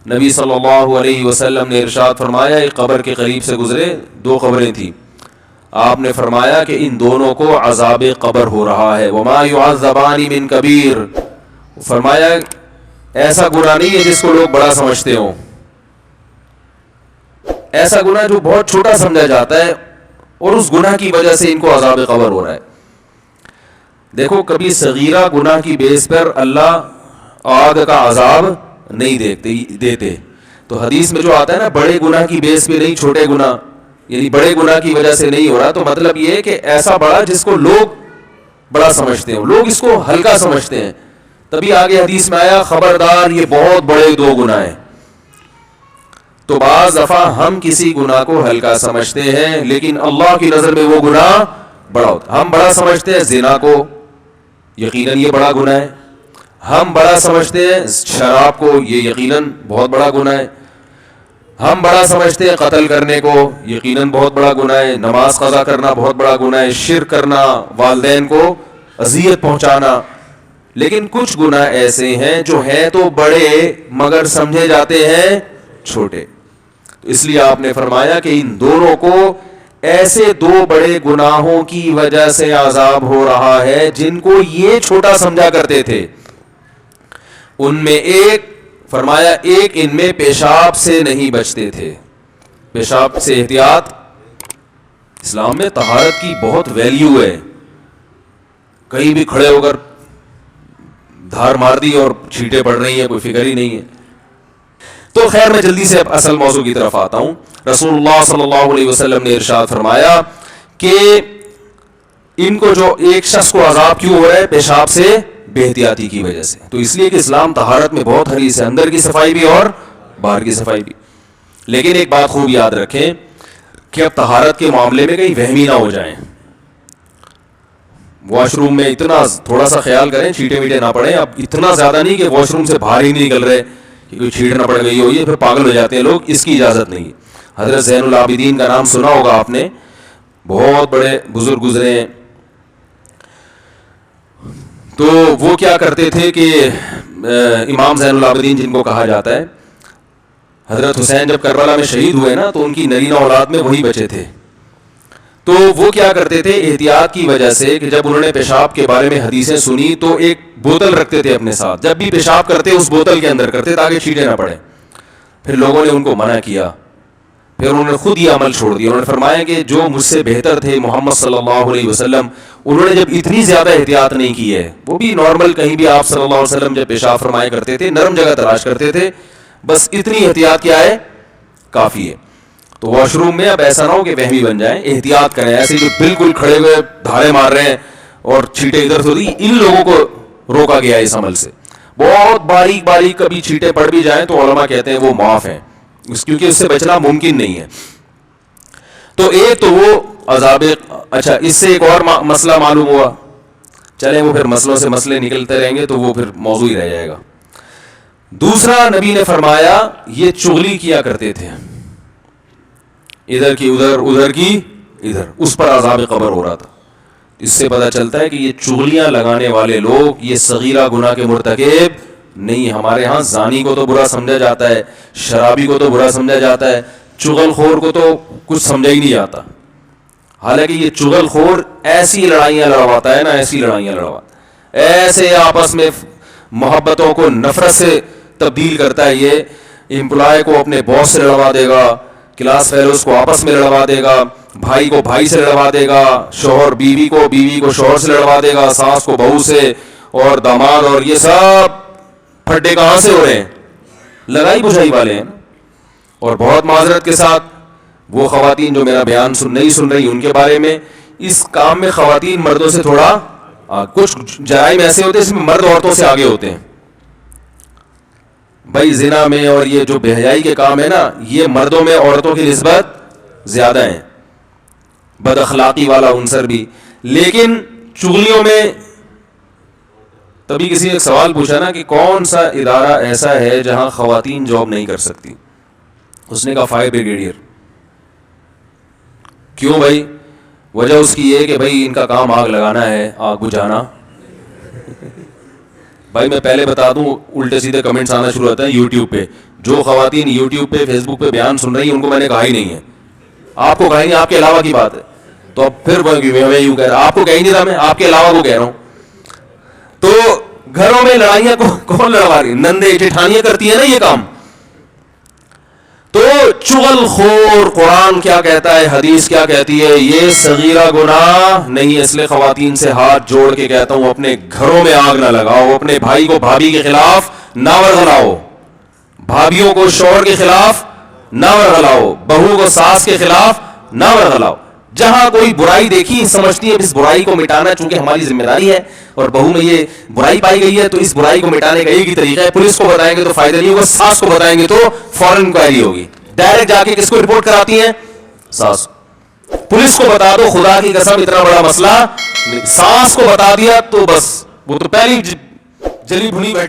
نبی صلی اللہ علیہ وسلم نے ارشاد فرمایا، ایک قبر کے قریب سے گزرے، دو قبریں تھیں، آپ نے فرمایا کہ ان دونوں کو عذاب قبر ہو رہا ہے، وما يعذبان من کبیر، فرمایا ایسا گناہ نہیں ہے جس کو لوگ بڑا سمجھتے ہوں، ایسا گناہ جو بہت چھوٹا سمجھا جاتا ہے اور اس گناہ کی وجہ سے ان کو عذاب قبر ہو رہا ہے۔ دیکھو کبھی صغیرہ گناہ کی بیس پر اللہ آگ کا عذاب نہیں دیتے، تو حدیث میں جو آتا ہے نا بڑے گناہ کی بیس پہ نہیں، چھوٹے گناہ یعنی بڑے گناہ کی وجہ سے نہیں ہو رہا، تو مطلب یہ ہے کہ ایسا بڑا جس کو لوگ بڑا سمجھتے ہیں، لوگ اس کو ہلکا سمجھتے ہیں، تبھی آگے حدیث میں آیا خبردار یہ بہت بڑے دو گناہ ہیں۔ تو بعض دفعہ ہم کسی گناہ کو ہلکا سمجھتے ہیں لیکن اللہ کی نظر میں وہ گناہ بڑا ہوتا ہے۔ ہم بڑا سمجھتے ہیں زنا کو، یقیناً یہ بڑا گناہ ہے، ہم بڑا سمجھتے ہیں شراب کو، یہ یقیناً بہت بڑا گناہ ہے، ہم بڑا سمجھتے ہیں قتل کرنے کو، یقیناً بہت بڑا گناہ ہے، نماز قضا کرنا بہت بڑا گناہ ہے، شرک کرنا، والدین کو اذیت پہنچانا، لیکن کچھ گناہ ایسے ہیں جو ہیں تو بڑے مگر سمجھے جاتے ہیں چھوٹے۔ اس لیے آپ نے فرمایا کہ ان دونوں کو ایسے دو بڑے گناہوں کی وجہ سے عذاب ہو رہا ہے جن کو یہ چھوٹا سمجھا کرتے تھے۔ ان میں ایک فرمایا ایک ان میں پیشاب سے نہیں بچتے تھے، پیشاب سے احتیاط، اسلام میں طہارت کی بہت ویلیو ہے، کہیں بھی کھڑے ہو کر دھار مار دی اور چھینٹیں پڑ رہی ہیں، کوئی فکر ہی نہیں ہے۔ تو خیر میں جلدی سے اصل موضوع کی طرف آتا ہوں۔ رسول اللہ صلی اللہ علیہ وسلم نے ارشاد فرمایا کہ ان کو جو ایک شخص کو عذاب کیوں ہو رہا ہے؟ پیشاب سے بے احتیاطی کی وجہ سے۔ تو اس لیے کہ اسلام طہارت میں بہت حریص ہے، اندر کی صفائی بھی اور باہر کی صفائی بھی۔ لیکن ایک بات خوب یاد رکھیں کہ اب طہارت کے معاملے میں کہیں وہمی نہ ہو جائیں، واش روم میں اتنا تھوڑا سا خیال کریں چھینٹے میٹے نہ پڑیں، اب اتنا زیادہ نہیں کہ واش روم سے باہر ہی نہیں نکل رہے کہ کوئی چھینٹ نہ پڑ گئی ہو، یہ پھر پاگل ہو جاتے ہیں لوگ، اس کی اجازت نہیں۔ حضرت زین العابدین کا نام سنا ہوگا آپ نے، بہت بڑے بزرگ گزرے ہیں، تو وہ کیا کرتے تھے کہ امام زین العابدین جن کو کہا جاتا ہے، حضرت حسین جب کربلا میں شہید ہوئے نا تو ان کی نرینہ اولاد میں وہی بچے تھے، تو وہ کیا کرتے تھے احتیاط کی وجہ سے کہ جب انہوں نے پیشاب کے بارے میں حدیثیں سنی تو ایک بوتل رکھتے تھے اپنے ساتھ، جب بھی پیشاب کرتے اس بوتل کے اندر کرتے تاکہ چھینٹیں نہ پڑے۔ پھر لوگوں نے ان کو منع کیا، پھر انہوں نے خود یہ عمل چھوڑ دیا۔ انہوں نے فرمایا کہ جو مجھ سے بہتر تھے محمد صلی اللہ علیہ وسلم، انہوں نے جب اتنی زیادہ احتیاط نہیں کی ہے، وہ بھی نارمل کہیں بھی آپ صلی اللہ علیہ وسلم جب پیشاب فرمایا کرتے تھے نرم جگہ تلاش کرتے تھے، بس اتنی احتیاط کیا ہے کافی ہے۔ تو واش روم میں اب ایسا نہ ہو کہ وہمی بن جائیں، احتیاط کریں، ایسے جو بالکل کھڑے ہوئے دھارے مار رہے ہیں اور چھینٹیں ادھر سے ادھر، ان لوگوں کو روکا گیا اس عمل سے۔ بہت باریک باریک کبھی چھینٹیں پڑ بھی جائیں تو علماء کہتے ہیں وہ معاف ہیں، کیونکہ اس سے بچنا ممکن نہیں ہے۔ تو ایک تو وہ عذاب، اچھا اس سے ایک اور مسئلہ معلوم ہوا، چلیں وہ پھر مسئلوں سے مسئلے نکلتے رہیں گے تو وہ پھر موضوع ہی رہ جائے گا۔ دوسرا نبی نے فرمایا یہ چغلی کیا کرتے تھے، ادھر کی ادھر ادھر کی ادھر، اس پر عذاب قبر ہو رہا تھا۔ اس سے پتہ چلتا ہے کہ یہ چغلیاں لگانے والے لوگ یہ صغیرہ گناہ کے مرتکب نہیں۔ ہمارے ہاں زانی کو تو برا سمجھا جاتا ہے، شرابی کو تو برا سمجھا جاتا ہے، چغل خور کو تو کچھ سمجھا ہی نہیں جاتا، حالانکہ یہ چغل خور ایسی لڑائیاں لڑواتا ہے نا، ایسی لڑائیاں لڑواتا ہے، ایسے آپس میں محبتوں کو نفرت سے تبدیل کرتا ہے۔ یہ امپلائی کو اپنے باس سے لڑوا دے گا، کلاس فیلوز کو آپس میں لڑوا دے گا، بھائی کو بھائی سے لڑوا دے گا، شوہر بیوی کو شوہر سے لڑوا دے گا، ساس کو بہو سے، اور داماد، اور یہ سب پھڈے کہاں سے ہو رہے ہیں؟ لڑائی بجھائی والے ہیں۔ اور بہت معذرت کے ساتھ وہ خواتین جو میرا بیان نہیں سن رہی، ان کے بارے میں، اس کام میں خواتین مردوں سے تھوڑا، کچھ جرائم ایسے ہوتے ہیں اس میں مرد عورتوں سے آگے ہوتے ہیں بھائی، زنا میں اور یہ جو بے حیائی کے کام ہے نا، یہ مردوں میں عورتوں کی نسبت زیادہ ہیں، بد اخلاقی والا عنصر بھی۔ لیکن چغلیوں میں، تبھی کسی نے ایک سوال پوچھا نا کہ کون سا ادارہ ایسا ہے جہاں خواتین جاب نہیں کر سکتی؟ اس نے کہا فائر بریگیڈیئر۔ کیوں بھائی؟ وجہ اس کی یہ کہ بھائی ان کا کام آگ لگانا ہے، آگ بجھانا۔ بھائی میں پہلے بتا دوں، الٹے سیدھے کمنٹس آنا شروع ہوتے ہیں یوٹیوب پہ جو خواتین یوٹیوب پہ فیس بک پہ بیان سن رہی ہیں ان کو میں نے کہا ہی نہیں ہے, آپ کو کہا ہی نہیں, آپ کے علاوہ کی بات ہے. تو اب پھر میں یوں کہہ رہا, آپ کو کہہ ہی نہیں تھا میں, آپ کے علاوہ کو کہہ رہا ہوں. تو گھروں میں لڑائیاں کون لڑوا رہی, نندے جیٹھانیاں کرتی ہیں نا یہ کام. تو چغل خور قرآن کیا کہتا ہے, حدیث کیا کہتی ہے, یہ صغیرہ گناہ نہیں. اس لیے خواتین سے ہاتھ جوڑ کے کہتا ہوں اپنے گھروں میں آگ نہ لگاؤ, اپنے بھائی کو بھابھی کے خلاف نہ ورغلاؤ, بھابھیوں کو شوہر کے خلاف نہ ورغلاؤ, بہو کو ساس کے خلاف نہ ورغلاؤ. جہاں کوئی برائی دیکھی سمجھتی ہے اس برائی کو مٹانا چونکہ ہماری ذمہ داری ہے, اور بہو میں یہ برائی پائی گئی ہے تو اس برائی کو مٹانے کا ایک ہی طریقہ ہے, پولیس کو بتائیں گے تو فائدہ نہیں ہوگا, ساس کو بتائیں گے تو فوراً انکوائری ہوگی. ڈائریکٹ جا کے کس کو رپورٹ کراتی ہیں, ساس. پولیس کو بتا دو, خدا کی قسم اتنا بڑا مسئلہ, ساس کو بتا دیا تو بس وہ تو پہلی جلی بھنی بیٹھی.